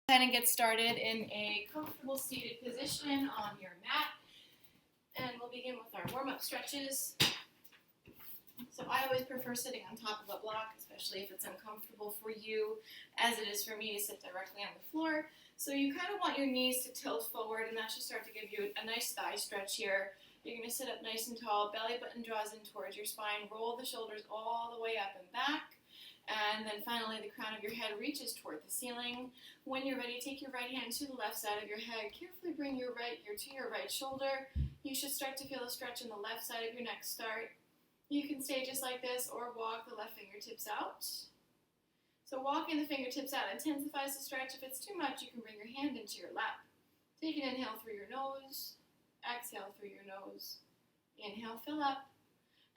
Go ahead and get started in a comfortable seated position on your mat. And we'll begin with our warm-up stretches. So I always prefer sitting on top of a block, especially if it's uncomfortable for you, as it is for me to sit directly on the floor. So you kind of want your knees to tilt forward, and that should start to give you a nice thigh stretch here. You're going to sit up nice and tall, belly button draws in towards your spine, roll the shoulders all the way up and back. And then finally, the crown of your head reaches toward the ceiling. When you're ready, take your right hand to the left side of your head. Carefully bring your right ear to your right shoulder. You should start to feel a stretch in the left side of your neck start. You can stay just like this or walk the left fingertips out. So walking the fingertips out intensifies the stretch. If it's too much, you can bring your hand into your lap. Take an inhale through your nose. Exhale through your nose. Inhale, fill up.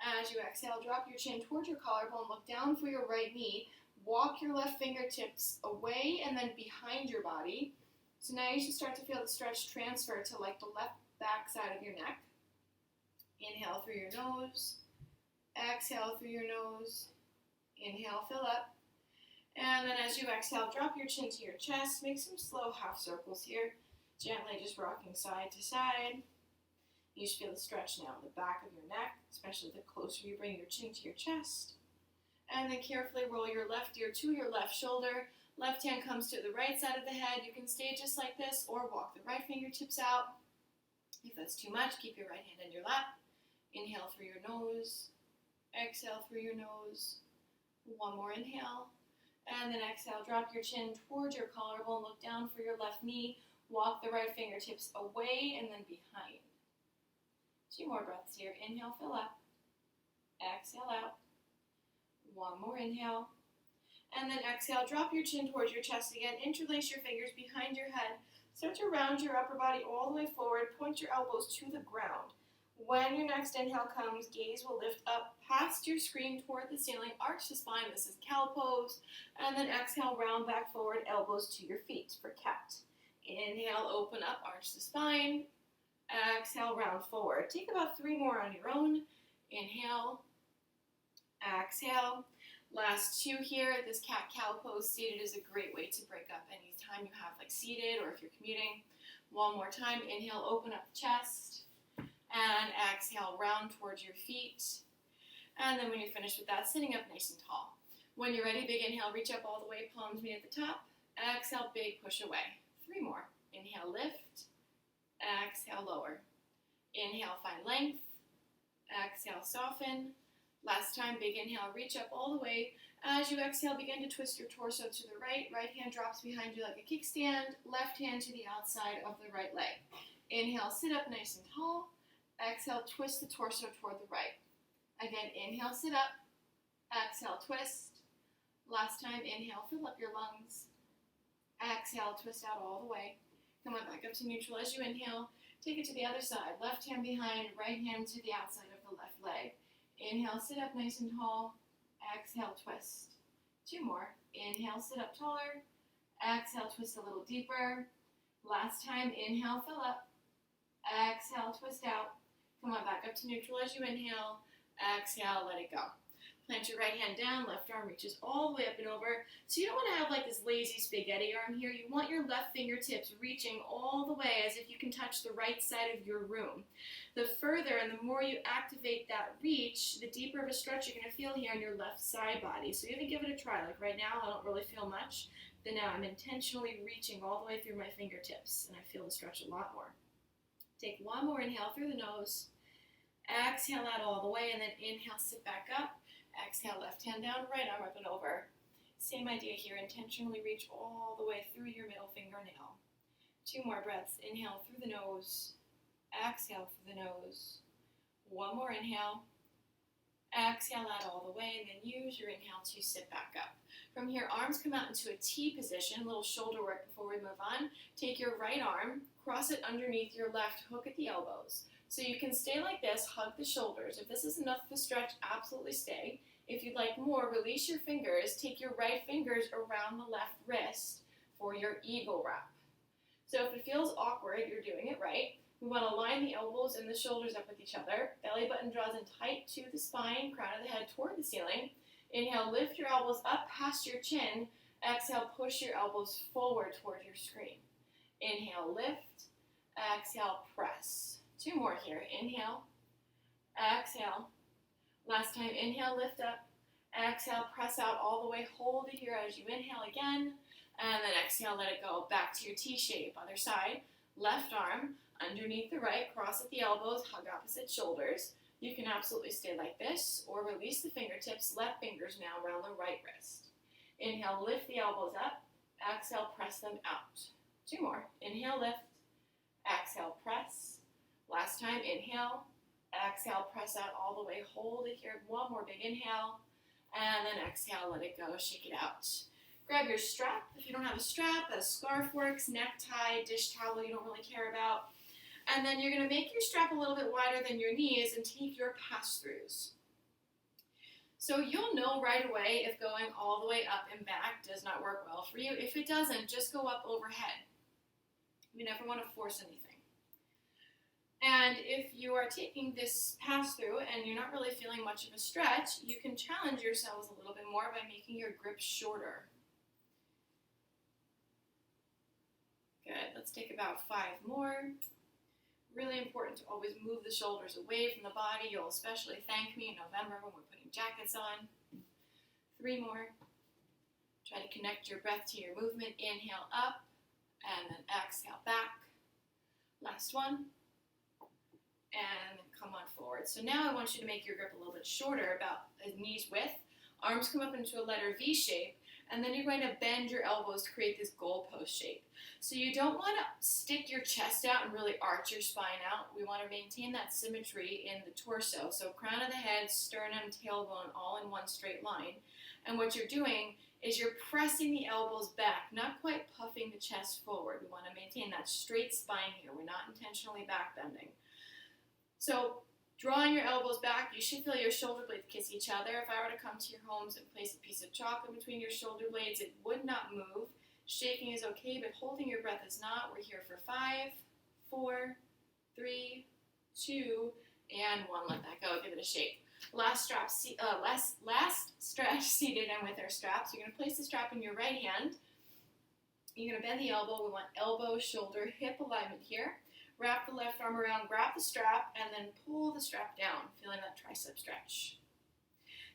As you exhale, drop your chin towards your collarbone, look down for your right knee, walk your left fingertips away and then behind your body. So now you should start to feel the stretch transfer to like the left back side of your neck. Inhale through your nose, exhale through your nose, inhale, fill up. And then as you exhale, drop your chin to your chest, make some slow half circles here, gently just rocking side to side. You should feel the stretch now in the back of your neck, especially the closer you bring your chin to your chest. And then carefully roll your left ear to your left shoulder. Left hand comes to the right side of the head. You can stay just like this or walk the right fingertips out. If that's too much, keep your right hand in your lap. Inhale through your nose. Exhale through your nose. One more inhale. And then exhale, drop your chin towards your collarbone. Look down for your left knee. Walk the right fingertips away and then behind. 2 more breaths here. Inhale, fill up. Exhale out. One more inhale. And then exhale, drop your chin towards your chest again. Interlace your fingers behind your head. Start to round your upper body all the way forward. Point your elbows to the ground. When your next inhale comes, gaze will lift up past your screen toward the ceiling. Arch the spine. This is cow pose. And then exhale, round back forward, elbows to your feet for cat. Inhale, open up, arch the spine. Exhale, round forward. Take about 3 more on your own. Inhale, exhale. Last 2 here. This cat-cow pose seated is a great way to break up any time you have like seated or if you're commuting. One more time. Inhale, open up the chest. And exhale, round towards your feet. And then when you're finished with that, sitting up nice and tall. When you're ready, big inhale, reach up all the way, palms meet at the top. Exhale, big push away. 3 more. Inhale, lift. Exhale, lower. Inhale, find length. Exhale, soften. Last time, big inhale, reach up all the way. As you exhale, begin to twist your torso to the right. Right hand drops behind you like a kickstand. Left hand to the outside of the right leg. Inhale, sit up nice and tall. Exhale, twist the torso toward the right. Again, inhale, sit up. Exhale, twist. Last time, inhale, fill up your lungs. Exhale, twist out all the way. Come on back up to neutral as you inhale. Take it to the other side. Left hand behind, right hand to the outside of the left leg. Inhale, sit up nice and tall. Exhale, twist. 2 more. Inhale, sit up taller. Exhale, twist a little deeper. Last time, inhale, fill up. Exhale, twist out. Come on back up to neutral as you inhale. Exhale, let it go. Plant your right hand down, left arm reaches all the way up and over. So you don't want to have like this lazy spaghetti arm here. You want your left fingertips reaching all the way as if you can touch the right side of your room. The further and the more you activate that reach, the deeper of a stretch you're going to feel here on your left side body. So you have to give it a try. Like right now, I don't really feel much. Then now I'm intentionally reaching all the way through my fingertips, and I feel the stretch a lot more. Take 1 more inhale through the nose. Exhale out all the way, and then inhale, sit back up. Exhale, left hand down, right arm up and over. Same idea here. Intentionally reach all the way through your middle fingernail. 2 more breaths. Inhale through the nose. Exhale through the nose. 1 more inhale. Exhale out all the way, and then use your inhale to sit back up. From here, arms come out into a T position, a little shoulder work before we move on. Take your right arm, cross it underneath your left, hook at the elbows. So you can stay like this, hug the shoulders. If this is enough of a stretch, absolutely stay. If you'd like more, release your fingers. Take your right fingers around the left wrist for your eagle wrap. So if it feels awkward, you're doing it right. We want to line the elbows and the shoulders up with each other. Belly button draws in tight to the spine, crown of the head toward the ceiling. Inhale, lift your elbows up past your chin. Exhale, push your elbows forward toward your screen. Inhale, lift. Exhale, press. 2 more here. Inhale. Exhale. Last time, inhale, lift up. Exhale, press out all the way. Hold it here as you inhale again. And then exhale, let it go. Back to your T shape. Other side. Left arm underneath the right. Cross at the elbows. Hug opposite shoulders. You can absolutely stay like this or release the fingertips. Left fingers now around the right wrist. Inhale, lift the elbows up. Exhale, press them out. 2 more. Inhale, lift. Exhale, press. Last time, inhale. Exhale, press out all the way. Hold it here. 1 more big inhale. And then exhale, let it go. Shake it out. Grab your strap. If you don't have a strap, a scarf works, necktie, dish towel you don't really care about. And then you're going to make your strap a little bit wider than your knees and take your pass-throughs. So you'll know right away if going all the way up and back does not work well for you. If it doesn't, just go up overhead. You never want to force anything. And if you are taking this pass-through and you're not really feeling much of a stretch, you can challenge yourselves a little bit more by making your grip shorter. Good. Let's take about 5 more. Really important to always move the shoulders away from the body. You'll especially thank me in November when we're putting jackets on. 3 more. Try to connect your breath to your movement. Inhale up and then exhale back. Last one. And then come on forward. So now I want you to make your grip a little bit shorter, about a knees width. Arms come up into a letter V shape, and then you're going to bend your elbows to create this goalpost shape. So you don't want to stick your chest out and really arch your spine out. We want to maintain that symmetry in the torso. So crown of the head, sternum, tailbone, all in one straight line. And what you're doing is you're pressing the elbows back, not quite puffing the chest forward. We want to maintain that straight spine here. We're not intentionally back bending. So drawing your elbows back, you should feel your shoulder blades kiss each other. If I were to come to your homes and place a piece of chocolate between your shoulder blades, it would not move. Shaking is okay, but holding your breath is not. We're here for 5, 4, 3, 2, and 1. Let that go. Give it a shake. Last stretch seated and with our straps. You're going to place the strap in your right hand. You're going to bend the elbow. We want elbow, shoulder, hip alignment here. Wrap the left arm around, grab the strap, and then pull the strap down, feeling that tricep stretch.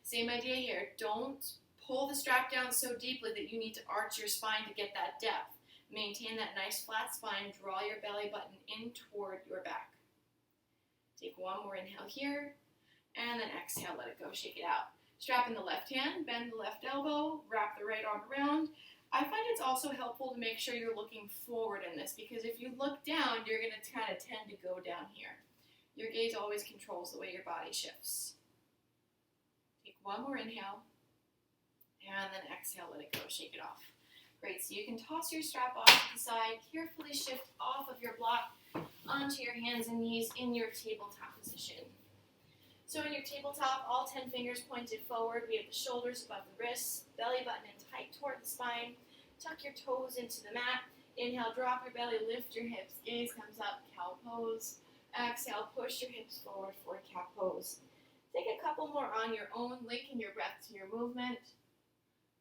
Same idea here. Don't pull the strap down so deeply that you need to arch your spine to get that depth. Maintain that nice flat spine. Draw your belly button in toward your back. Take 1 more inhale here, and then exhale, let it go, shake it out. Strap in the left hand, bend the left elbow, wrap the right arm around. I find it's also helpful to make sure you're looking forward in this, because if you look down, you're going to kind of tend to go down here. Your gaze always controls the way your body shifts. Take 1 more inhale, and then exhale, let it go, shake it off. Great, so you can toss your strap off to the side, carefully shift off of your block onto your hands and knees in your tabletop position. So in your tabletop, all 10 fingers pointed forward. We have the shoulders above the wrists, belly button in tight toward the spine. Tuck your toes into the mat. Inhale, drop your belly, lift your hips. Gaze comes up, cow pose. Exhale, push your hips forward for cow pose. Take a couple more on your own, linking your breath to your movement.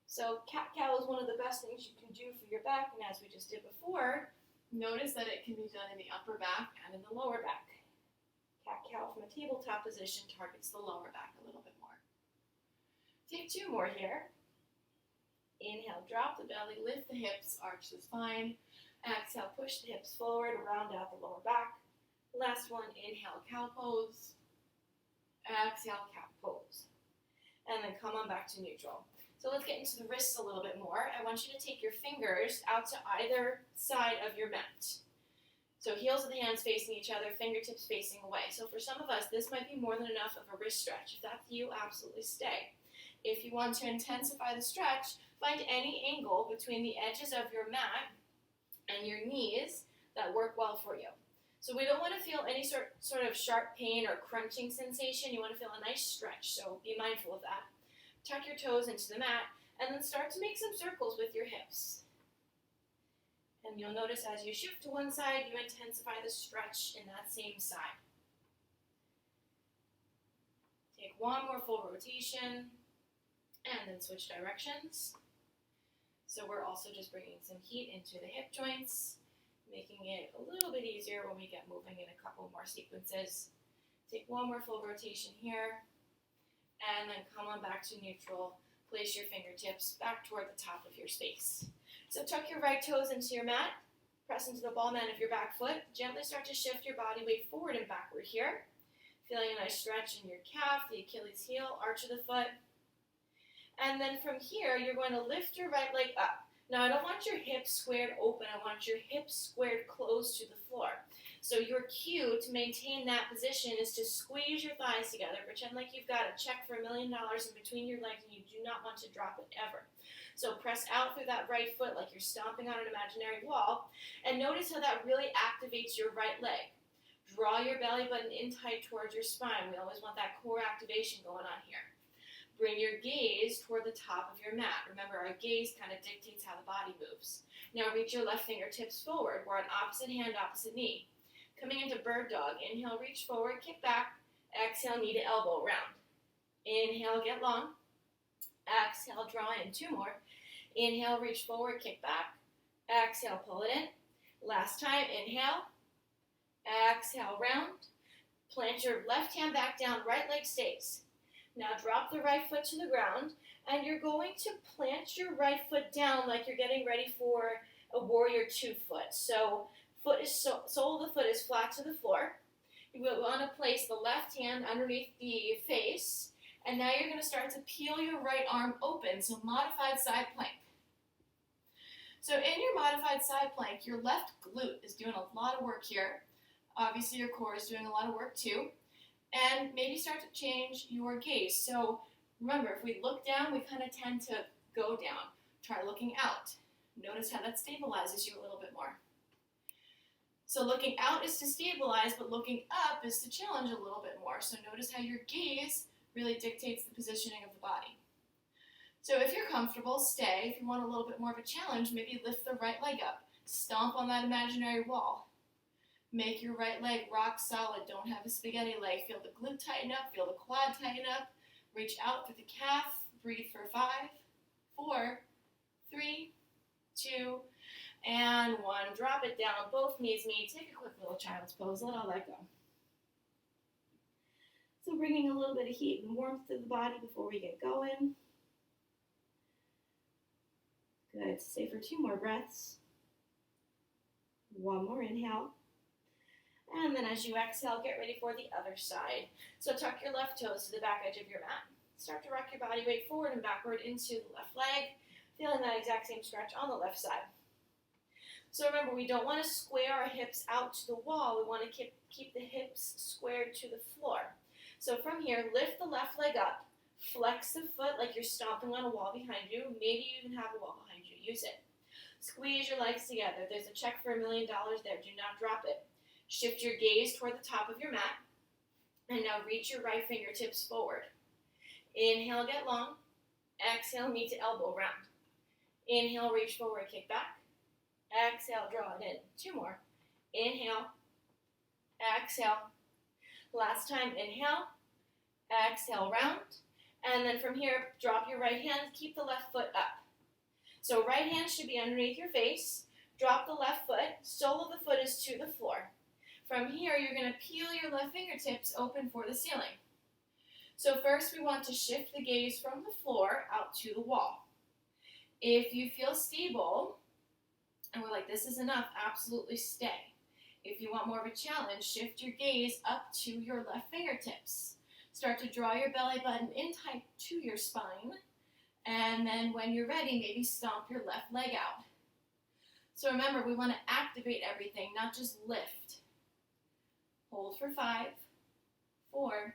So cat-cow is one of the best things you can do for your back, and as we just did before, notice that it can be done in the upper back and in the lower back. Cat-cow from a tabletop position targets the lower back a little bit more. Take 2 more here. Inhale, drop the belly, lift the hips, arch the spine. Exhale, push the hips forward, round out the lower back. Last one, inhale, cow pose. Exhale, cat pose. And then come on back to neutral. So let's get into the wrists a little bit more. I want you to take your fingers out to either side of your mat. So heels of the hands facing each other, fingertips facing away. So for some of us, this might be more than enough of a wrist stretch. If that's you, absolutely stay. If you want to intensify the stretch, find any angle between the edges of your mat and your knees that work well for you. So we don't want to feel any sort of sharp pain or crunching sensation. You want to feel a nice stretch, so be mindful of that. Tuck your toes into the mat, and then start to make some circles with your hips. And you'll notice as you shift to one side, you intensify the stretch in that same side. Take 1 more full rotation, and then switch directions. So we're also just bringing some heat into the hip joints, making it a little bit easier when we get moving in a couple more sequences. Take one more full rotation here, and then come on back to neutral. Place your fingertips back toward the top of your space. So tuck your right toes into your mat, press into the ball man of your back foot, gently start to shift your body weight forward and backward here. Feeling a nice stretch in your calf, the Achilles heel, arch of the foot. And then from here, you're going to lift your right leg up. Now, I don't want your hips squared open. I want your hips squared close to the floor. So your cue to maintain that position is to squeeze your thighs together. Pretend like you've got a check for $1 million in between your legs and you do not want to drop it ever. So press out through that right foot like you're stomping on an imaginary wall. And notice how that really activates your right leg. Draw your belly button in tight towards your spine. We always want that core activation going on here. Bring your gaze toward the top of your mat. Remember, our gaze kind of dictates how the body moves. Now reach your left fingertips forward. We're on opposite hand, opposite knee. Coming into bird dog. Inhale, reach forward, kick back. Exhale, knee to elbow, round. Inhale, get long. Exhale, draw in. 2 more. Inhale, reach forward, kick back. Exhale, pull it in. Last time, inhale. Exhale, round. Plant your left hand back down, right leg stays. Now drop the right foot to the ground, and you're going to plant your right foot down like you're getting ready for a warrior 2 foot. So sole of the foot is flat to the floor. You will want to place the left hand underneath the face, and now you're going to start to peel your right arm open, so modified side plank. So in your modified side plank, your left glute is doing a lot of work here. Obviously your core is doing a lot of work too. And maybe start to change your gaze. So remember, if we look down, we kind of tend to go down. Try looking out. Notice how that stabilizes you a little bit more. So looking out is to stabilize, but looking up is to challenge a little bit more. So notice how your gaze really dictates the positioning of the body. So if you're comfortable, stay. If you want a little bit more of a challenge, maybe lift the right leg up. Stomp on that imaginary wall. Make your right leg rock solid. Don't have a spaghetti leg. Feel the glute tighten up. Feel the quad tighten up. Reach out through the calf. Breathe for 5, 4, 3, 2, and 1. Drop it down. Both knees meet. Take a quick little child's pose. Let all that go. So bringing a little bit of heat and warmth to the body before we get going. Good. Stay for 2 more breaths. 1 more inhale. And then as you exhale, get ready for the other side. So tuck your left toes to the back edge of your mat. Start to rock your body weight forward and backward into the left leg, feeling that exact same stretch on the left side. So remember, we don't want to square our hips out to the wall. We want to keep the hips squared to the floor. So from here, lift the left leg up, flex the foot like you're stomping on a wall behind you. Maybe you even have a wall behind you. Use it. Squeeze your legs together. There's a check for $1 million there. Do not drop it. Shift your gaze toward the top of your mat. And now reach your right fingertips forward. Inhale, get long. Exhale, knee to elbow, round. Inhale, reach forward, kick back. Exhale, draw it in. 2 more. Inhale. Exhale. Last time, inhale. Exhale, round. And then from here, drop your right hand. Keep the left foot up. So right hand should be underneath your face. Drop the left foot. Sole of the foot is to the floor. From here, you're going to peel your left fingertips open for the ceiling. So first, we want to shift the gaze from the floor out to the wall. If you feel stable, and we're like, this is enough, absolutely stay. If you want more of a challenge, shift your gaze up to your left fingertips. Start to draw your belly button in tight to your spine. And then when you're ready, maybe stomp your left leg out. So remember, we want to activate everything, not just lift. Hold for 5, 4,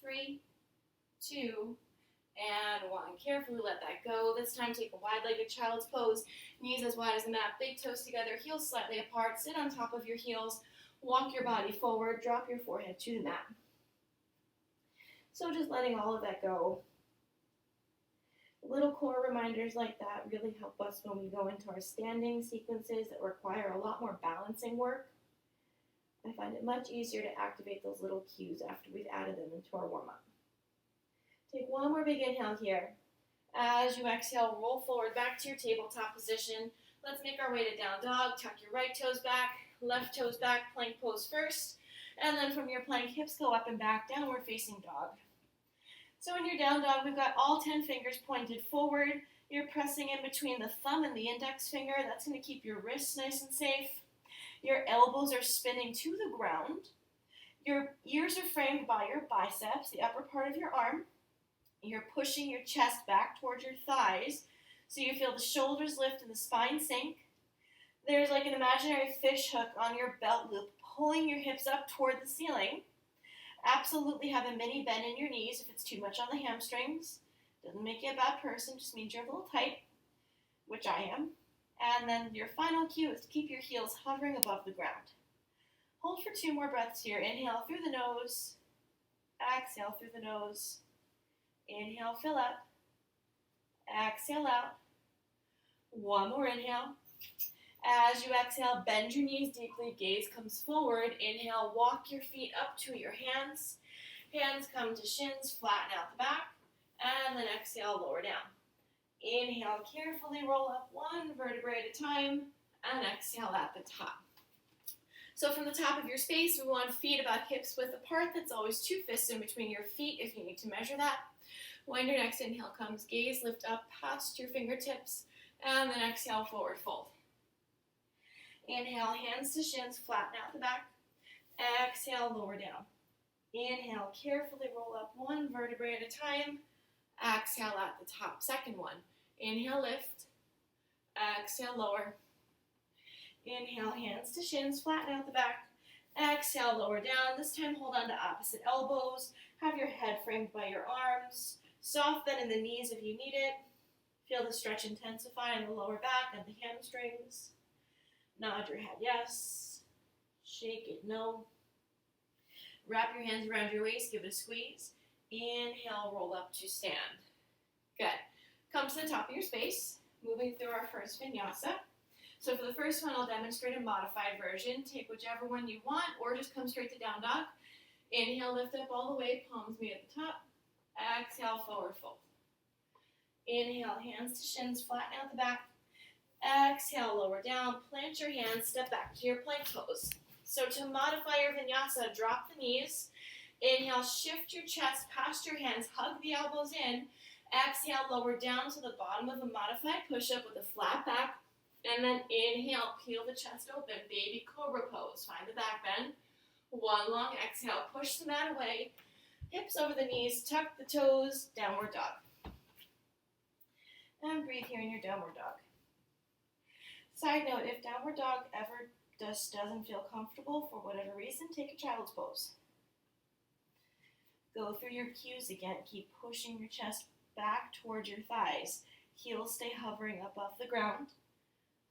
3, 2, and 1. Carefully let that go. This time, take a wide-legged child's pose. Knees as wide as the mat, big toes together, heels slightly apart. Sit on top of your heels. Walk your body forward. Drop your forehead to the mat. So just letting all of that go. Little core reminders like that really help us when we go into our standing sequences that require a lot more balancing work. I find it much easier to activate those little cues after we've added them into our warm-up. Take one more big inhale here. As you exhale, roll forward back to your tabletop position. Let's make our way to down dog. Tuck your right toes back, left toes back, plank pose first. And then from your plank, hips go up and back, downward facing dog. So in your down dog, we've got all 10 fingers pointed forward. You're pressing in between the thumb and the index finger. That's going to keep your wrists nice and safe. Your elbows are spinning to the ground. Your ears are framed by your biceps, the upper part of your arm. You're pushing your chest back towards your thighs, so you feel the shoulders lift and the spine sink. There's like an imaginary fish hook on your belt loop, pulling your hips up toward the ceiling. Absolutely have a mini bend in your knees if it's too much on the hamstrings. Doesn't make you a bad person, just means you're a little tight, which I am. And then your final cue is to keep your heels hovering above the ground. Hold for 2 more breaths here. Inhale through the nose. Exhale through the nose. Inhale, fill up. Exhale out. 1 more inhale. As you exhale, bend your knees deeply. Gaze comes forward. Inhale, walk your feet up to your hands. Hands come to shins, flatten out the back. And then exhale, lower down. Inhale, carefully roll up 1 vertebrae at a time. And exhale at the top. So from the top of your space, we want feet about hips width apart. That's always 2 fists in between your feet if you need to measure that. When your next inhale comes, gaze lift up past your fingertips, and then exhale, forward fold. Inhale, hands to shins, flatten out the back. Exhale, lower down. Inhale, carefully roll up 1 vertebrae at a time. Exhale at the top. Second one. Inhale, lift. Exhale, lower. Inhale, hands to shins, flatten out the back. Exhale, lower down. This time, hold on to opposite elbows. Have your head framed by your arms. Soft bend in the knees if you need it. Feel the stretch intensify in the lower back and the hamstrings. Nod your head yes. Shake it no. Wrap your hands around your waist. Give it a squeeze. Inhale, roll up to stand. Good. Come to the top of your space. Moving through our first vinyasa. So for the first one, I'll demonstrate a modified version. Take whichever one you want, or just come straight to down dog. Inhale, lift up all the way, palms meet at the top. Exhale, forward fold. Inhale, hands to shins, flatten out the back. Exhale, lower down, plant your hands, step back to your plank pose. So to modify your vinyasa, drop the knees. Inhale, shift your chest past your hands, hug the elbows in. Exhale, lower down to the bottom of a modified push-up with a flat back. And then inhale, peel the chest open, baby cobra pose. Find the back bend. 1 long exhale, push the mat away. Hips over the knees, tuck the toes, downward dog. And breathe here in your downward dog. Side note, if downward dog ever doesn't feel comfortable for whatever reason, take a child's pose. Go through your cues again. Keep pushing your chest back towards your thighs. Heels stay hovering above the ground.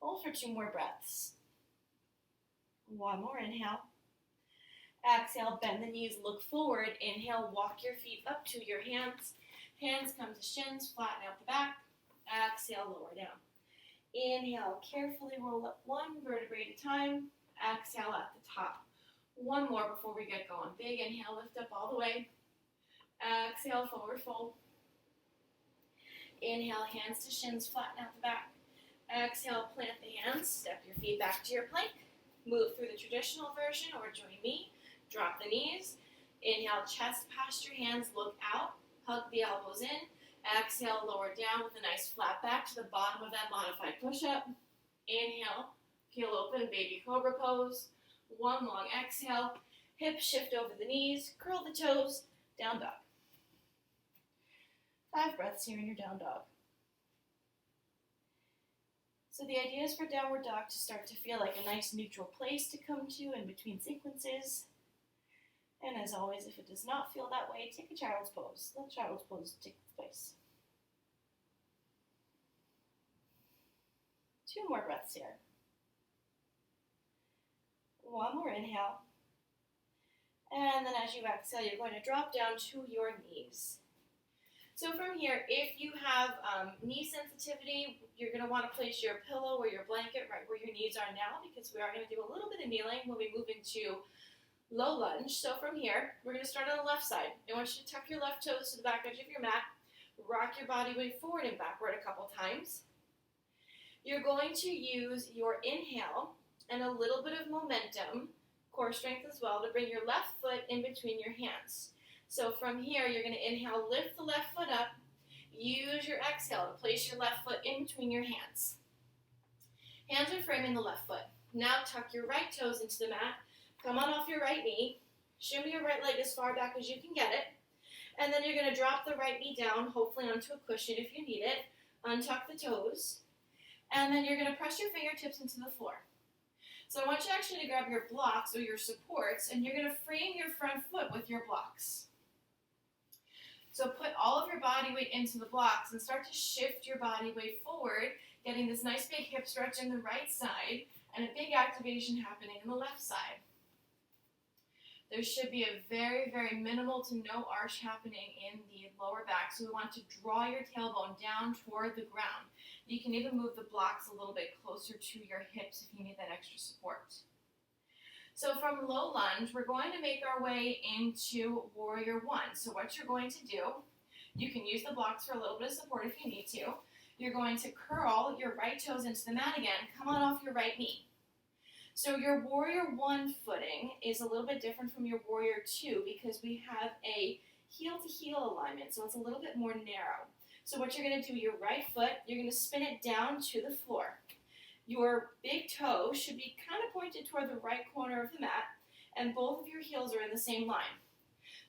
Hold for 2 more breaths. 1 more inhale. Exhale, bend the knees, look forward. Inhale, walk your feet up to your hands. Hands come to shins, flatten out the back. Exhale, lower down. Inhale, carefully roll up 1 vertebrae at a time. Exhale at the top. 1 more before we get going. Big inhale, lift up all the way. Exhale, forward fold. Inhale, hands to shins, flatten out the back. Exhale, plant the hands, step your feet back to your plank. Move through the traditional version or join me. Drop the knees. Inhale, chest past your hands, look out. Hug the elbows in. Exhale, lower down with a nice flat back to the bottom of that modified push-up. Inhale, peel open, baby cobra pose. 1 long exhale. Hips shift over the knees, curl the toes, down dog. 5 breaths here in your down dog. So the idea is for downward dog to start to feel like a nice neutral place to come to in between sequences. And as always, if it does not feel that way, take a child's pose. Let child's pose take place. 2 more breaths here. 1 more inhale. And then as you exhale, you're going to drop down to your knees. So from here, if you have knee sensitivity, you're going to want to place your pillow or your blanket right where your knees are now, because we are going to do a little bit of kneeling when we move into low lunge. So from here, we're going to start on the left side. I want you to tuck your left toes to the back edge of your mat. Rock your body weight forward and backward a couple times. You're going to use your inhale and a little bit of momentum, core strength as well, to bring your left foot in between your hands. So from here, you're going to inhale, lift the left foot up. Use your exhale to place your left foot in between your hands. Hands are framing the left foot. Now tuck your right toes into the mat. Come on off your right knee. Shimmy your right leg as far back as you can get it. And then you're going to drop the right knee down, hopefully onto a cushion if you need it. Untuck the toes. And then you're going to press your fingertips into the floor. So I want you actually to grab your blocks or your supports, and you're going to frame your front foot with your blocks. So put all of your body weight into the blocks and start to shift your body weight forward, getting this nice big hip stretch in the right side and a big activation happening in the left side. There should be a very, very minimal to no arch happening in the lower back, so we want to draw your tailbone down toward the ground. You can even move the blocks a little bit closer to your hips if you need that extra support. So from low lunge, we're going to make our way into warrior one. So what you're going to do, you can use the blocks for a little bit of support if you need to. You're going to curl your right toes into the mat again. Come on off your right knee. So your warrior one footing is a little bit different from your warrior two because we have a heel to heel alignment, so it's a little bit more narrow. So what you're going to do, your right foot, you're going to spin it down to the floor. Your big toe should be kind of pointed toward the right corner of the mat, and both of your heels are in the same line.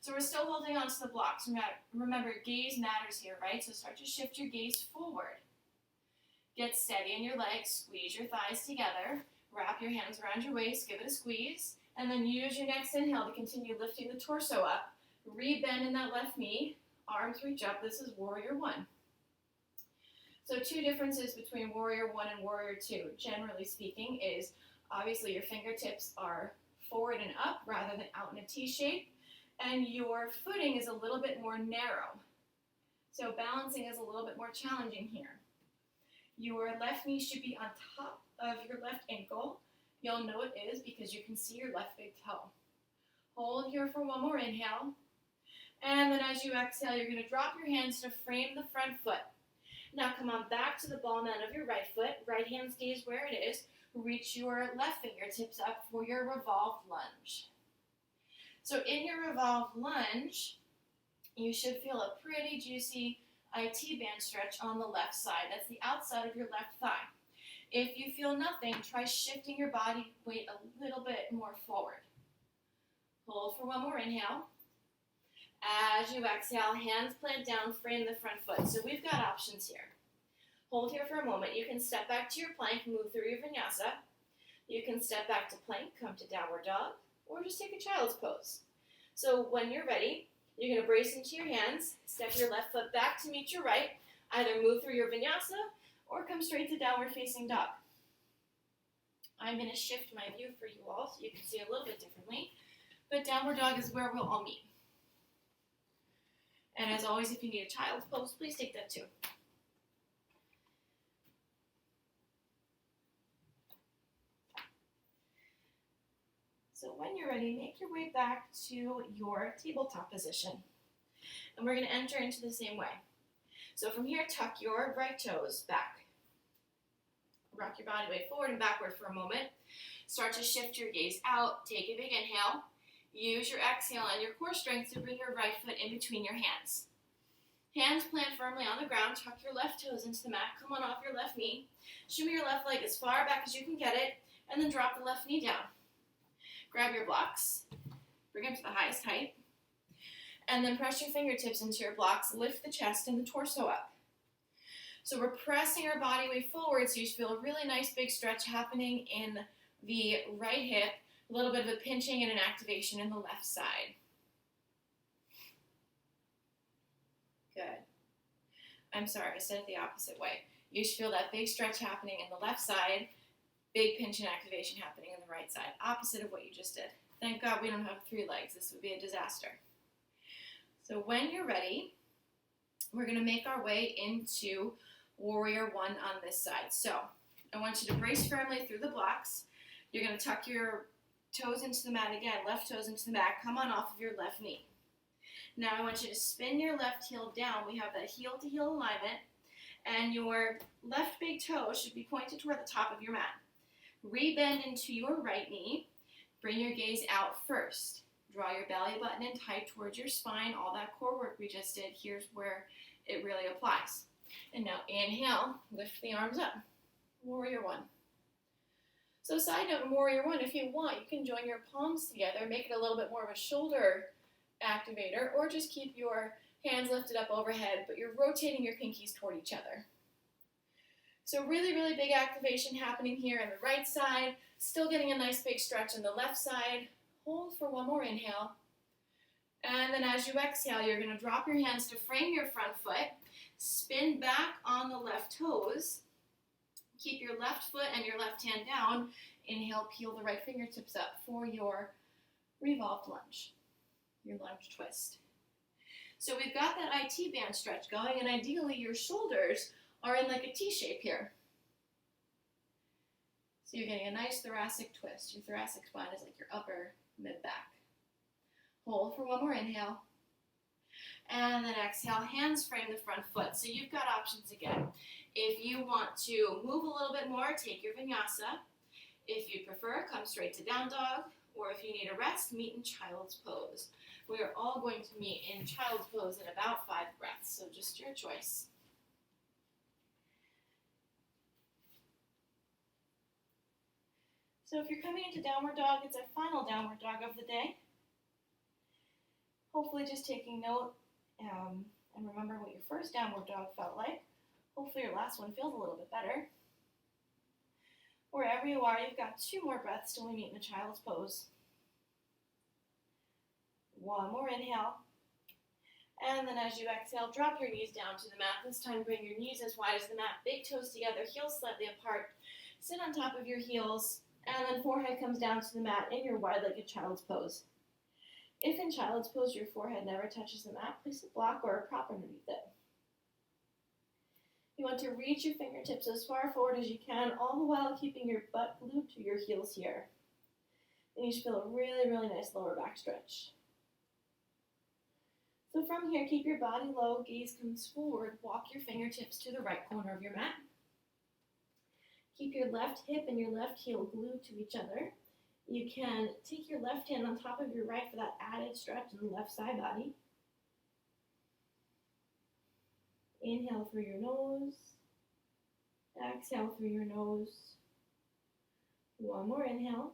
So we're still holding onto the blocks. Remember, gaze matters here, right? So start to shift your gaze forward. Get steady in your legs, squeeze your thighs together, wrap your hands around your waist, give it a squeeze, and then use your next inhale to continue lifting the torso up. Re-bend in that left knee, arms reach up. This is warrior one. So two differences between warrior one and warrior two, generally speaking, is obviously your fingertips are forward and up rather than out in a T shape, and your footing is a little bit more narrow. So balancing is a little bit more challenging here. Your left knee should be on top of your left ankle. You'll know it is because you can see your left big toe. Hold here for one more inhale. And then as you exhale, you're going to drop your hands to frame the front foot. Now come on back to the ball mat of your right foot. Right hand stays where it is. Reach your left fingertips up for your revolved lunge. So in your revolved lunge, you should feel a pretty juicy IT band stretch on the left side. That's the outside of your left thigh. If you feel nothing, try shifting your body weight a little bit more forward. Hold for one more inhale. As you exhale, hands plant down, frame the front foot. So we've got options here. Hold here for a moment. You can step back to your plank, move through your vinyasa. You can step back to plank, come to downward dog, or just take a child's pose. So when you're ready, you're going to brace into your hands, step your left foot back to meet your right, either move through your vinyasa or come straight to downward facing dog. I'm going to shift my view for you all so you can see a little bit differently, but downward dog is where we'll all meet. And as always, if you need a child's pose, please take that too. So when you're ready, make your way back to your tabletop position. And we're going to enter into the same way. So from here, tuck your right toes back. Rock your body weight forward and backward for a moment. Start to shift your gaze out. Take a big inhale. Use your exhale and your core strength to bring your right foot in between your hands. Hands plant firmly on the ground. Tuck your left toes into the mat. Come on off your left knee. Shimmy your left leg as far back as you can get it. And then drop the left knee down. Grab your blocks. Bring them to the highest height. And then press your fingertips into your blocks. Lift the chest and the torso up. So we're pressing our body weight forward so you feel a really nice big stretch happening in the right hip. A little bit of a pinching and an activation in the left side. Good. I'm sorry, I said it the opposite way. You should feel that big stretch happening in the left side, big pinch and activation happening in the right side. Opposite of what you just did. Thank God we don't have 3 legs. This would be a disaster. So when you're ready, we're going to make our way into warrior one on this side. So I want you to brace firmly through the blocks. You're going to tuck your toes into the mat again, left toes into the mat. Come on off of your left knee. Now I want you to spin your left heel down. We have that heel to heel alignment, and your left big toe should be pointed toward the top of your mat. Rebend into your right knee. Bring your gaze out first. Draw your belly button in tight towards your spine. All that core work we just did, here's where it really applies. And now inhale, lift the arms up. Warrior one. So side note in Warrior one, if you want, you can join your palms together, make it a little bit more of a shoulder activator, or just keep your hands lifted up overhead, but you're rotating your pinkies toward each other. So really, really big activation happening here on the right side, still getting a nice big stretch on the left side. Hold for one more inhale. And then as you exhale, you're going to drop your hands to frame your front foot, spin back on the left toes, keep your left foot and your left hand down. Inhale, peel the right fingertips up for your revolved lunge, your lunge twist. So we've got that IT band stretch going, and ideally your shoulders are in like a T shape here. So you're getting a nice thoracic twist. Your thoracic spine is like your upper mid-back. Hold for one more inhale. And then exhale, hands frame the front foot. So you've got options again. If you want to move a little bit more, take your vinyasa. If you prefer, come straight to down dog. Or if you need a rest, meet in child's pose. We are all going to meet in child's pose in about 5 breaths, so just your choice. So if you're coming into downward dog, it's our final downward dog of the day. Hopefully just taking note and remember what your first downward dog felt like. Hopefully your last one feels a little bit better. Wherever you are, you've got 2 more breaths till we meet in a child's pose. One more inhale. And then as you exhale, drop your knees down to the mat. This time bring your knees as wide as the mat, big toes together, heels slightly apart. Sit on top of your heels, and then forehead comes down to the mat in your wide-legged child's pose. If in child's pose your forehead never touches the mat, place a block or a prop underneath it. You want to reach your fingertips as far forward as you can, all the while keeping your butt glued to your heels here. And you should feel a really, really nice lower back stretch. So from here, keep your body low, gaze comes forward, walk your fingertips to the right corner of your mat. Keep your left hip and your left heel glued to each other. You can take your left hand on top of your right for that added stretch in the left side body. Inhale through your nose. Exhale through your nose. One more inhale.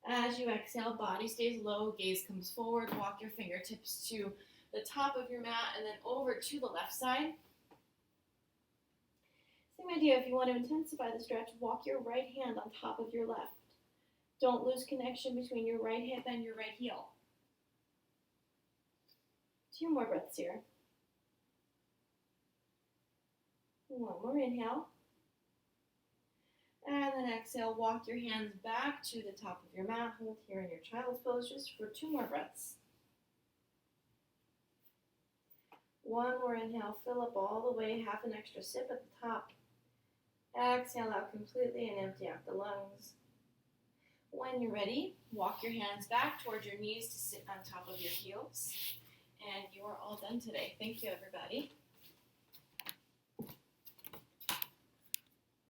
As you exhale, body stays low, gaze comes forward, walk your fingertips to the top of your mat and then over to the left side. Same idea, if you want to intensify the stretch, walk your right hand on top of your left. Don't lose connection between your right hip and your right heel. 2 more breaths here. One more inhale. And then exhale, walk your hands back to the top of your mat. Hold here in your child's pose just for 2 more breaths. One more inhale, fill up all the way, half an extra sip at the top. Exhale out completely and empty out the lungs. When you're ready, walk your hands back towards your knees to sit on top of your heels. And you are all done today. Thank you, everybody.